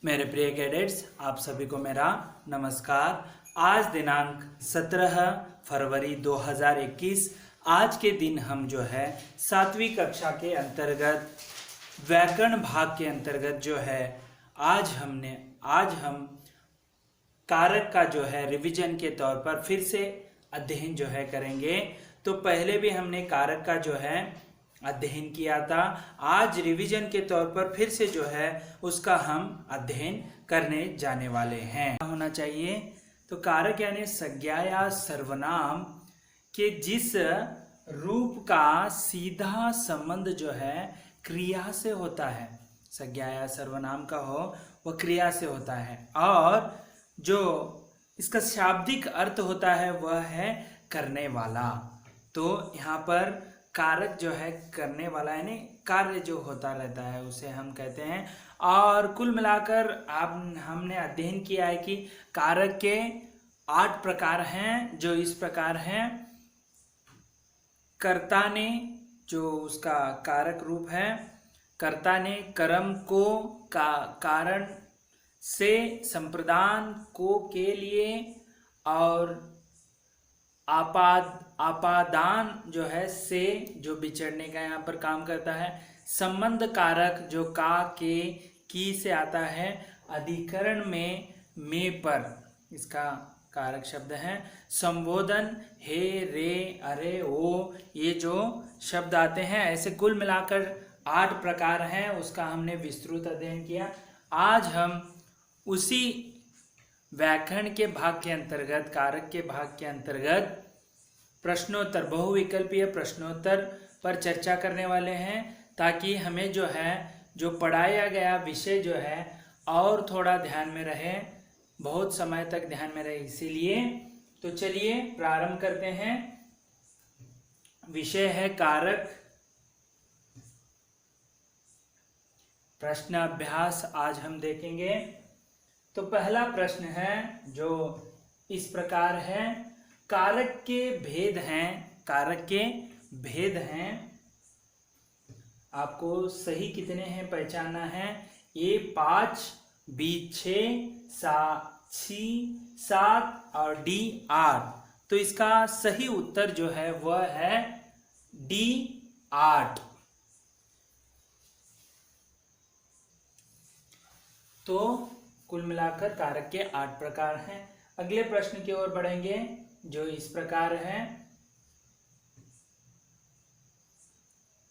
मेरे प्रिय कैडेट्स, आप सभी को मेरा नमस्कार। आज दिनांक 17 फरवरी 2021। आज के दिन हम जो है 7वीं कक्षा के अंतर्गत व्याकरण भाग के अंतर्गत जो है आज हम कारक का जो है रिवीजन के तौर पर फिर से अध्ययन जो है करेंगे। तो पहले भी हमने कारक का जो है अध्ययन किया था। आज रिवीजन के तौर पर फिर से जो है उसका हम अध्ययन करने जाने वाले हैं। क्या होना चाहिए? तो कारक यानी संज्ञा या सर्वनाम के जिस रूप का सीधा संबंध जो है क्रिया से होता है, संज्ञा या सर्वनाम का हो वह क्रिया से होता है, और जो इसका शाब्दिक अर्थ होता है वह है करने वाला। तो यहाँ पर कारक जो है करने वाला यानी कार्य जो होता रहता है उसे हम कहते हैं। और कुल मिलाकर हमने अध्ययन किया है कि कारक के 8 प्रकार हैं, जो इस प्रकार हैं। कर्ता ने, जो उसका कारक रूप है, कर्ता ने कर्म को कारण से, संप्रदान को के लिए, और आपादान जो है से, जो बिछड़ने का यहाँ पर काम करता है। संबंध कारक जो का, के, की से आता है। अधिकरण में पर इसका कारक शब्द है। संबोधन हे, रे, अरे, ओ, ये जो शब्द आते हैं, ऐसे कुल मिलाकर 8 प्रकार हैं। उसका हमने विस्तृत अध्ययन किया। आज हम उसी व्याकरण के भाग के अंतर्गत, कारक के भाग के अंतर्गत प्रश्नोत्तर, बहुविकल्पीय प्रश्नोत्तर पर चर्चा करने वाले हैं, ताकि हमें जो है जो पढ़ाया गया विषय जो है और थोड़ा ध्यान में रहे, बहुत समय तक ध्यान में रहे। इसीलिए तो चलिए प्रारंभ करते हैं। विषय है कारक। प्रश्न अभ्यास आज हम देखेंगे। तो पहला प्रश्न है जो इस प्रकार है। कारक के भेद हैं, कारक के भेद हैं। आपको सही कितने हैं पहचानना है। ए 5, बी 6, सी 7 और डी 8। तो इसका सही उत्तर जो है वह है डी 8। तो कुल मिलाकर कारक के 8 प्रकार हैं। अगले प्रश्न की ओर बढ़ेंगे जो इस प्रकार है।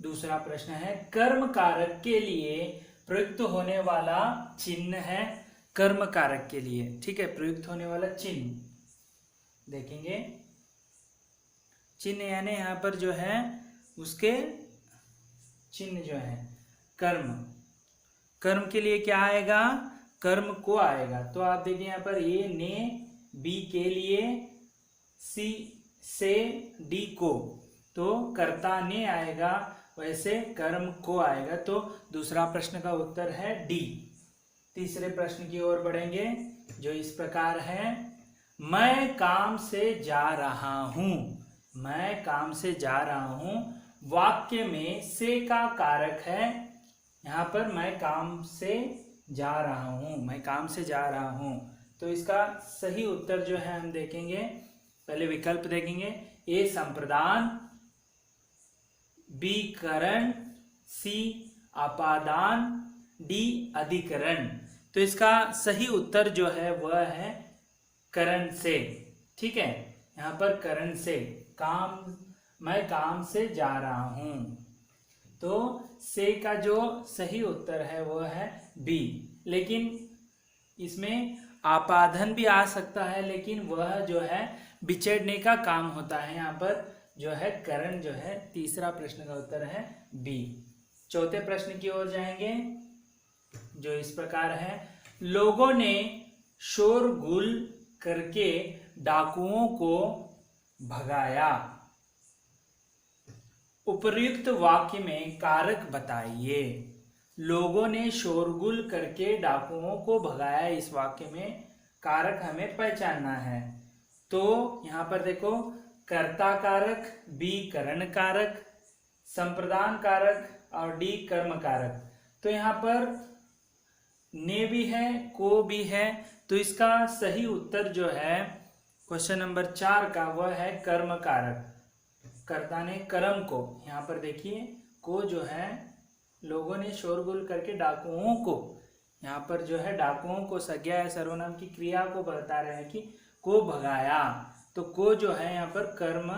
दूसरा प्रश्न है, कर्म कारक के लिए प्रयुक्त होने वाला चिन्ह है। कर्म कारक के लिए, ठीक है, प्रयुक्त होने वाला चिन्ह देखेंगे। चिन्ह यानी यहां पर जो है उसके चिन्ह जो है कर्म, कर्म के लिए क्या आएगा? कर्म को आएगा। तो आप देखिए यहाँ पर ए ने, बी के लिए, सी से, डी को, तो कर्ता ने आएगा, वैसे कर्म को आएगा। तो दूसरा प्रश्न का उत्तर है डी। तीसरे प्रश्न की ओर बढ़ेंगे जो इस प्रकार है। मैं काम से जा रहा हूं, मैं काम से जा रहा हूं। वाक्य में से का कारक है। यहाँ पर मैं काम से जा रहा हूं, मैं काम से जा रहा हूं। तो इसका सही उत्तर जो है हम देखेंगे। पहले विकल्प देखेंगे। ए संप्रदान, बी करण, सी आपादान, डी अधिकरण। तो इसका सही उत्तर जो है वह है करण से, ठीक है। यहाँ पर करण से, काम, मैं काम से जा रहा हूं। तो से का जो सही उत्तर है वह है बी। लेकिन इसमें आपादन भी आ सकता है, लेकिन वह जो है बिछड़ने का काम होता है। यहाँ पर जो है करण जो है। तीसरा प्रश्न का उत्तर है बी। चौथे प्रश्न की ओर जाएंगे जो इस प्रकार है। लोगों ने शोरगुल करके डाकुओं को भगाया। उपर्युक्त वाक्य में कारक बताइए। लोगों ने शोरगुल करके डाकुओं को भगाया, इस वाक्य में कारक हमें पहचानना है। तो यहाँ पर देखो, कर्ता कारक, बी करण कारक, संप्रदान कारक और डी कर्म कारक। तो यहाँ पर ने भी है, को भी है, तो इसका सही उत्तर जो है क्वेश्चन नंबर 4 का वह है कर्म कारक। कर्ता ने कर्म को, यहाँ पर देखिए को जो है लोगों ने शोरगुल करके डाकुओं को, यहाँ पर जो है डाकुओं को संज्ञा या सर्वनाम की क्रिया को बता रहे हैं कि को भगाया, तो को जो है यहाँ पर कर्म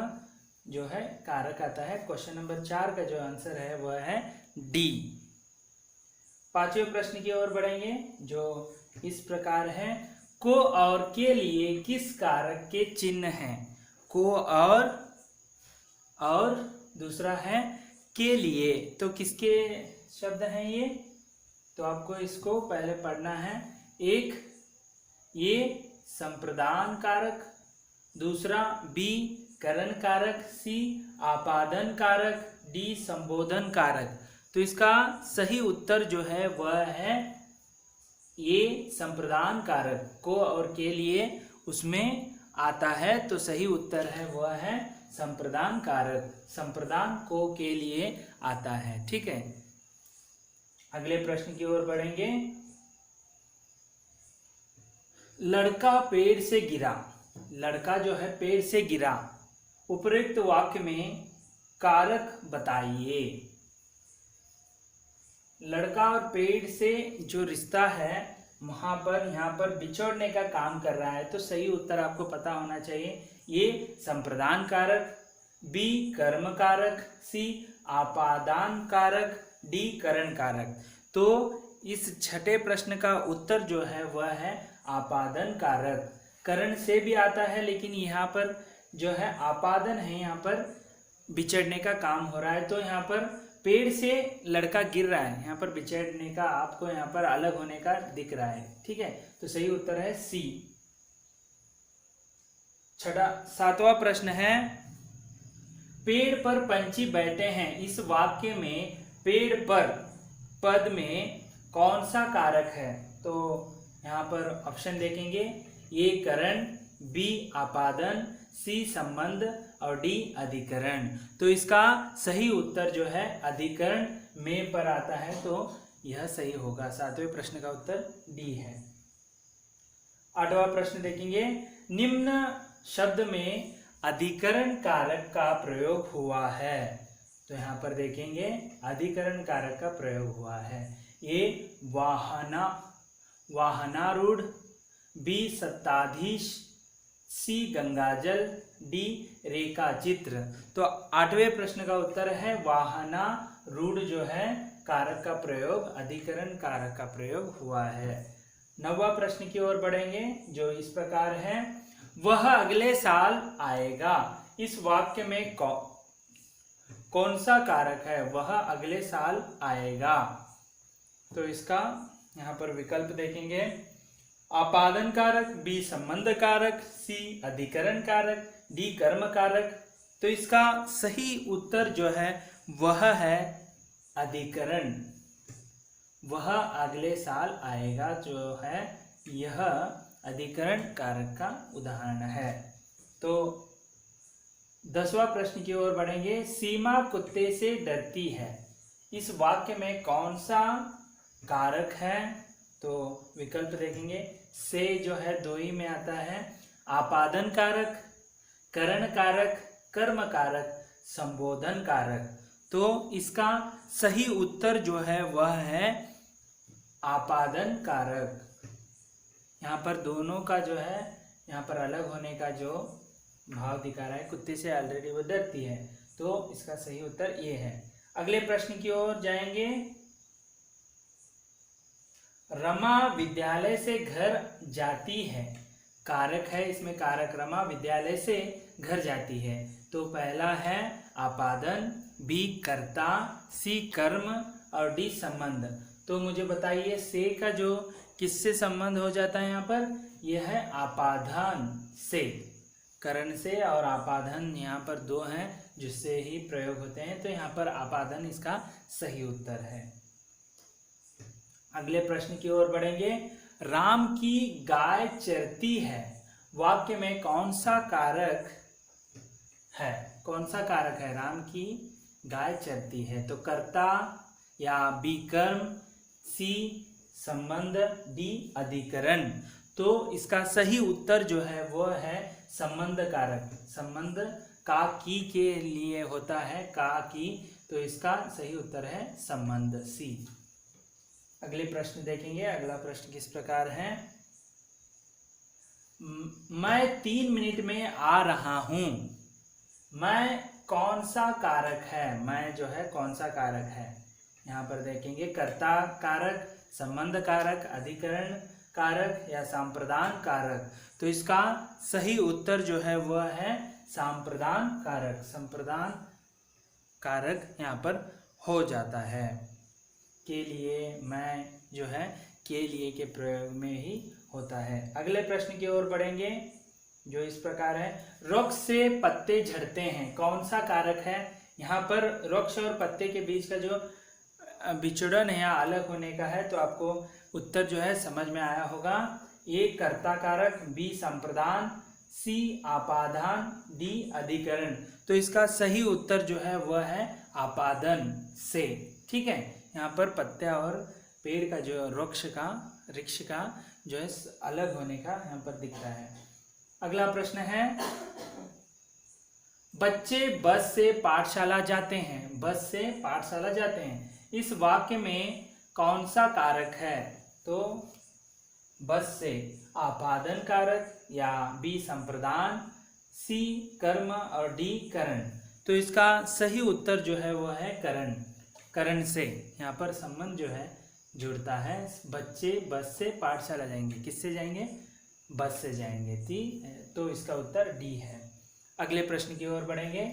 जो है कारक आता है। क्वेश्चन नंबर 4 का जो आंसर है वह है डी। पांचवें प्रश्न की ओर बढ़ेंगे जो इस प्रकार है, को और के लिए किस कारक के चिन्ह हैं? को और दूसरा है के लिए, तो किसके शब्द हैं ये? तो आपको इसको पहले पढ़ना है। एक ये संप्रदान कारक, दूसरा बी करण कारक, सी आपादन कारक, डी संबोधन कारक। तो इसका सही उत्तर जो है वह है ये संप्रदान कारक, को और के लिए उसमें आता है, तो सही उत्तर है वह है संप्रदान कारक। संप्रदान को के लिए आता है। ठीक है, अगले प्रश्न की ओर बढ़ेंगे। लड़का पेड़ से गिरा, लड़का जो है पेड़ से गिरा, उपयुक्त वाक्य में कारक बताइए। लड़का और पेड़ से जो रिश्ता है वहां पर यहाँ पर बिछोड़ने का काम कर रहा है, तो सही उत्तर आपको पता होना चाहिए। ये संप्रदान कारक, बी कर्म कारक, सी आपादान कारक, डी करण कारक। तो इस छठे प्रश्न का उत्तर जो है वह है आपादन कारक। करण से भी आता है लेकिन यहाँ पर जो है आपादन है, यहाँ पर बिछड़ने का काम हो रहा है। तो यहाँ पर पेड़ से लड़का गिर रहा है, यहाँ पर बिछड़ने का आपको यहाँ पर अलग होने का दिख रहा है। ठीक है, तो सही उत्तर है सी। सातवां प्रश्न है, पेड़ पर पंछी बैठे हैं, इस वाक्य में पेड़ पर पद में कौन सा कारक है? तो यहाँ पर ऑप्शन देखेंगे, ए करण, बी आपादन, सी संबंध और डी अधिकरण। तो इसका सही उत्तर जो है अधिकरण में पर आता है, तो यह सही होगा। सातवें प्रश्न का उत्तर डी है। आठवां प्रश्न देखेंगे, निम्न शब्द में अधिकरण कारक का प्रयोग हुआ है। तो यहाँ पर देखेंगे अधिकरण कारक का प्रयोग हुआ है। ए वाहनारूढ़, बी सत्ताधीश, सी गंगाजल, डी रेखा चित्र। तो आठवें प्रश्न का उत्तर है वाहनारूढ़ जो है कारक का प्रयोग, अधिकरण कारक का प्रयोग हुआ है। नौवां प्रश्न की ओर बढ़ेंगे जो इस प्रकार है, वह अगले साल आएगा, इस वाक्य में कौन सा कारक है? वह अगले साल आएगा। तो इसका यहाँ पर विकल्प देखेंगे, आपादन कारक, बी संबंध कारक, सी अधिकरण कारक, डी कर्म कारक। तो इसका सही उत्तर जो है वह है अधिकरण। वह अगले साल आएगा जो है यह अधिकरण कारक का उदाहरण है। तो 10वां प्रश्न की ओर बढ़ेंगे, सीमा कुत्ते से डरती है, इस वाक्य में कौन सा कारक है? तो विकल्प देखेंगे, से जो है दो ही में आता है, आपादन कारक, करण कारक, कर्म कारक, संबोधन कारक। तो इसका सही उत्तर जो है वह है आपादन कारक। यहाँ पर दोनों का जो है यहाँ पर अलग होने का जो भाव दिखा रहा है, कुत्ते से ऑलरेडी वो डरती है, तो इसका सही उत्तर ये है। अगले प्रश्न की ओर जाएंगे, रमा विद्यालय से घर जाती है, कारक है इसमें, कारक रमा विद्यालय से घर जाती है। तो पहला है आपादन, बी कर्ता, सी कर्म और डी संबंध। तो मुझे बताइए से का जो किससे संबंध हो जाता है? यहाँ पर यह है आपादन से, करण से, और आपादन यहाँ पर दो हैं जिससे ही प्रयोग होते हैं, तो यहाँ पर आपादन इसका सही उत्तर है। अगले प्रश्न की ओर बढ़ेंगे, राम की गाय चरती है, वाक्य में कौन सा कारक है? कौन सा कारक है? राम की गाय चरती है। तो कर्ता या बी कर्म, सी संबंध, डी अधिकरण। तो इसका सही उत्तर जो है वो है संबंध कारक। संबंध का की के लिए होता है का की, तो इसका सही उत्तर है संबंध, सी। अगले प्रश्न देखेंगे। अगला प्रश्न किस प्रकार है। मैं 3 मिनट में आ रहा हूं। मैं कौन सा कारक है। मैं जो है कौन सा कारक है। यहाँ पर देखेंगे कर्ता कारक, संबंध कारक, अधिकरण कारक या संप्रदान कारक। तो इसका सही उत्तर जो है वह है संप्रदान कारक। संप्रदान कारक यहाँ पर हो जाता है। के लिए मैं जो है के लिए के प्रयोग में ही होता है। अगले प्रश्न की ओर बढ़ेंगे जो इस प्रकार है। वृक्ष से पत्ते झड़ते हैं, कौन सा कारक है। यहाँ पर वृक्ष और पत्ते के बीच का जो विचलन है या अलग होने का है, तो आपको उत्तर जो है समझ में आया होगा। ए कर्ता कारक, बी संप्रदान, सी आपादान, डी अधिकरण। तो इसका सही उत्तर जो है वह है आपादन से। ठीक है, यहाँ पर पत्ते और पेड़ का जो वृक्ष का जो है अलग होने का यहाँ पर दिख रहा है। अगला प्रश्न है। बच्चे बस से पाठशाला जाते हैं। बस से पाठशाला जाते हैं। इस वाक्य में कौन सा कारक है। तो बस से आपादन कारक, या बी संप्रदान, सी कर्म और डी करण। तो इसका सही उत्तर जो है वह है करण। करण से यहाँ पर संबंध जो है जुड़ता है। बच्चे बस से पाठशाला जाएंगे, किससे जाएंगे, बस से जाएंगे। तो इसका उत्तर डी है। अगले प्रश्न की ओर बढ़ेंगे।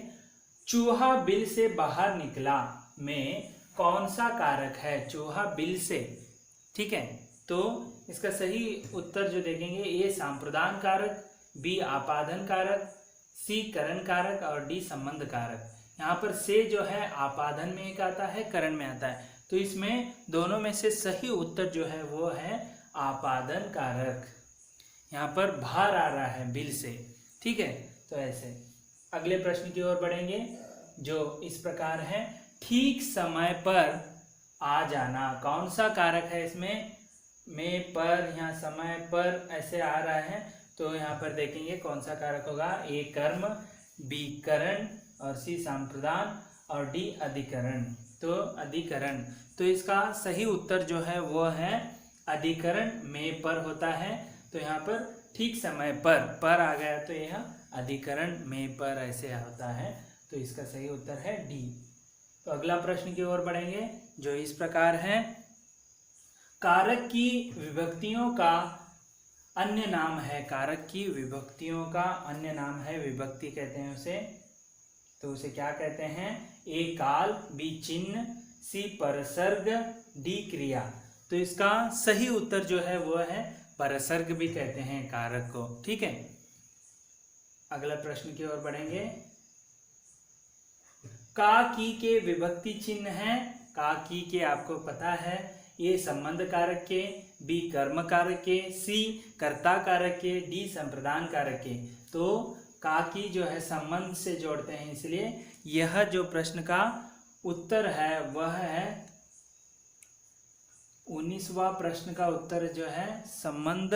चूहा बिल से बाहर निकला में कौन सा कारक है। चूहा बिल से, ठीक है, तो इसका सही उत्तर जो देखेंगे ए संप्रदान कारक, बी आपादन कारक, सी करण कारक और डी संबंध कारक। यहाँ पर से जो है आपादन में एक आता है, करण में आता है। तो इसमें दोनों में से सही उत्तर जो है वो है आपादन कारक। यहाँ पर बाहर आ रहा है बिल से, ठीक है, तो ऐसे। अगले प्रश्न की ओर बढ़ेंगे जो इस प्रकार है। ठीक समय पर आ जाना, कौन सा कारक है इसमें। में पर, यहाँ समय पर ऐसे आ रहा है, तो यहाँ पर देखेंगे कौन सा कारक होगा। ए कर्म, बी करण और सी संप्रदान और डी अधिकरण। तो अधिकरण, तो इसका सही उत्तर जो है वो है अधिकरण में पर होता है। तो यहाँ पर ठीक समय पर आ गया, तो यह अधिकरण में पर ऐसे होता है। तो इसका सही उत्तर है डी। तो अगला प्रश्न की ओर बढ़ेंगे जो इस प्रकार है। कारक की विभक्तियों का अन्य नाम है। कारक की विभक्तियों का अन्य नाम है, विभक्ति कहते हैं उसे। तो उसे क्या कहते हैं। ए काल, बी चिन्ह, सी परसर्ग, डी क्रिया। तो इसका सही उत्तर जो है वो है परसर्ग भी कहते हैं कारक को, ठीक है। अगला प्रश्न की ओर बढ़ेंगे। का की के विभक्ति चिन्ह है। का की के आपको पता है, ए संबंध कारक के, बी कर्म कारक के, सी कर्ता कारक के, डी संप्रदान कारक के। तो का की जो है संबंध से जोड़ते हैं, इसलिए यह जो प्रश्न का उत्तर है वह है 19वां प्रश्न का उत्तर जो है संबंध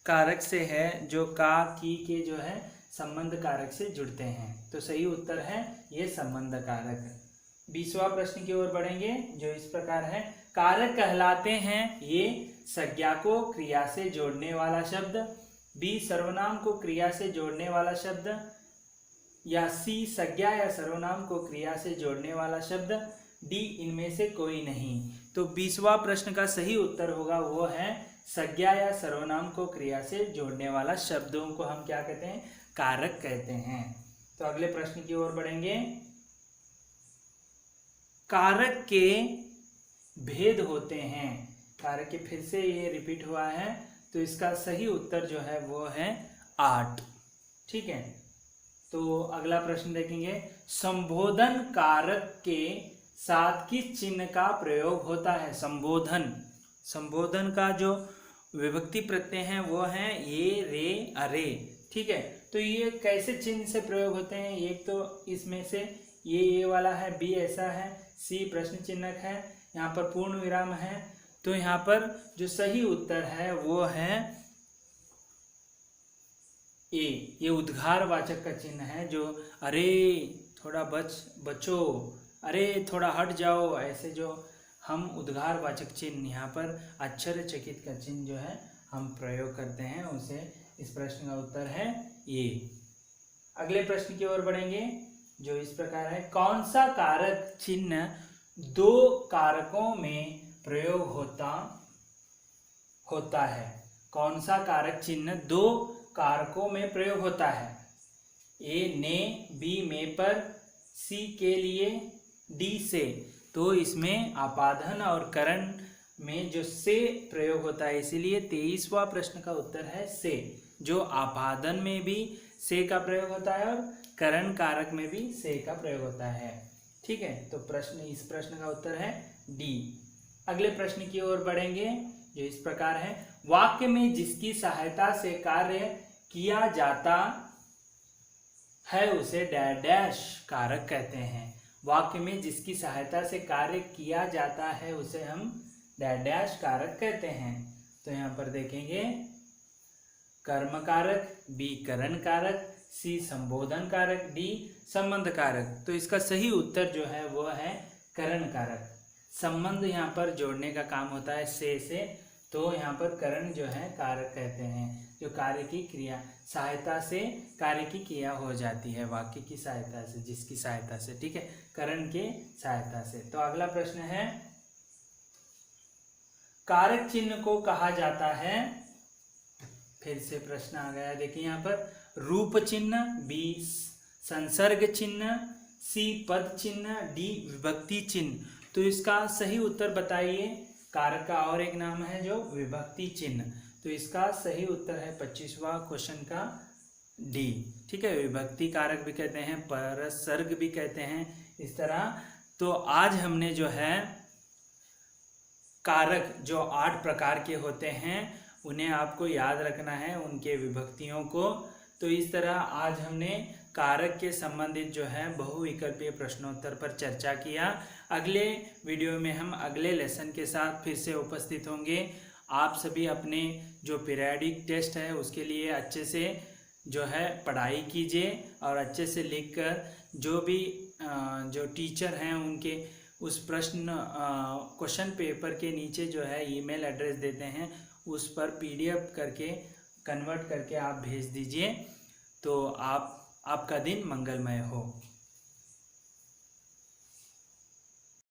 कारक से है, जो का की के जो है संबंध कारक से जुड़ते हैं। तो सही उत्तर है ये संबंध कारक। 20वां प्रश्न की ओर बढ़ेंगे जो इस प्रकार है। कारक कहलाते हैं ये संज्ञा को क्रिया से जोड़ने वाला शब्द, बी सर्वनाम को क्रिया से जोड़ने वाला शब्द, या सी संज्ञा या सर्वनाम को क्रिया से जोड़ने वाला शब्द, डी इनमें से कोई नहीं। तो 20वां प्रश्न का सही उत्तर होगा वो है संज्ञा या सर्वनाम को क्रिया से जोड़ने वाला शब्दों को हम क्या कहते हैं, कारक कहते हैं। तो अगले प्रश्न की ओर बढ़ेंगे। कारक के भेद होते हैं। कारक के फिर से ये रिपीट हुआ है, तो इसका सही उत्तर जो है वो है 8, ठीक है। तो अगला प्रश्न देखेंगे। संबोधन कारक के साथ किस चिन्ह का प्रयोग होता है। संबोधन का जो विभक्ति प्रत्यय है वो है ये, रे, अरे, ठीक है। तो ये कैसे चिन्ह से प्रयोग होते हैं। एक तो इसमें से ये वाला है, बी ऐसा है, सी प्रश्न चिन्हक है, यहाँ पर पूर्ण विराम है, तो यहाँ पर जो सही उत्तर है वो है ए। ये उद्गारवाचक का चिन्ह है, जो अरे थोड़ा बचो, अरे थोड़ा हट जाओ, ऐसे जो हम उद्गारवाचक चिन्ह यहाँ पर आश्चर्यचकित का चिन्ह जो है हम प्रयोग करते हैं, उसे इस प्रश्न का उत्तर है ए। अगले प्रश्न की ओर बढ़ेंगे जो इस प्रकार है, कौन सा कारक चिन्ह दो कारकों में प्रयोग होता है? कौन सा कारक चिन्ह दो कारकों में प्रयोग होता है? ए ने, बी में पर, सी के लिए, डी से। तो इसमें आपादन और करण में जो से प्रयोग होता है, इसीलिए 23वां प्रश्न का उत्तर है से। जो आपादन में भी से का प्रयोग होता है और करण कारक में भी से का प्रयोग होता है। ठीक है, तो इस प्रश्न का उत्तर है डी। अगले प्रश्न की ओर बढ़ेंगे जो इस प्रकार है, वाक्य में जिसकी सहायता से कार्य किया जाता है उसे डैश कारक कहते हैं। वाक्य में जिसकी सहायता से कार्य किया जाता है उसे हम डैश कारक कहते हैं। तो यहाँ पर देखेंगे कर्म कारक, बी करण कारक, सी संबोधन कारक, डी संबंध कारक। तो इसका सही उत्तर जो है वो है करण कारक। संबंध यहाँ पर जोड़ने का काम होता है से, तो यहाँ पर करण जो है कारक कहते हैं, जो कार्य की क्रिया सहायता से कार्य की क्रिया हो जाती है वाक्य की सहायता से, जिसकी सहायता से, ठीक है, करण के सहायता से। तो अगला प्रश्न है, कारक चिन्ह को कहा जाता है, फिर से प्रश्न आ गया, देखिए यहाँ पर, रूप चिन्ह, बी संसर्ग चिन्ह, सी पद चिन्ह, डी विभक्ति चिन्ह। तो इसका सही उत्तर बताइए। कारक का और एक नाम है जो विभक्ति चिन्ह। तो इसका सही उत्तर है 25वां क्वेश्चन का डी। ठीक है, विभक्ति कारक भी कहते हैं, परसर्ग भी कहते हैं, इस तरह। तो आज हमने जो है कारक जो 8 प्रकार के होते हैं उन्हें आपको याद रखना है, उनके विभक्तियों को। तो इस तरह आज हमने कारक के संबंधित जो है बहुविकल्पीय प्रश्नोत्तर पर चर्चा किया। अगले वीडियो में हम अगले लेसन के साथ फिर से उपस्थित होंगे। आप सभी अपने जो पीरियडिक टेस्ट है उसके लिए अच्छे से जो है पढ़ाई कीजिए और अच्छे से लिखकर जो भी जो टीचर हैं उनके उस क्वेश्चन पेपर के नीचे जो है ईमेल एड्रेस देते हैं, उस पर PDF करके कन्वर्ट करके आप भेज दीजिए। तो आपका दिन मंगलमय हो।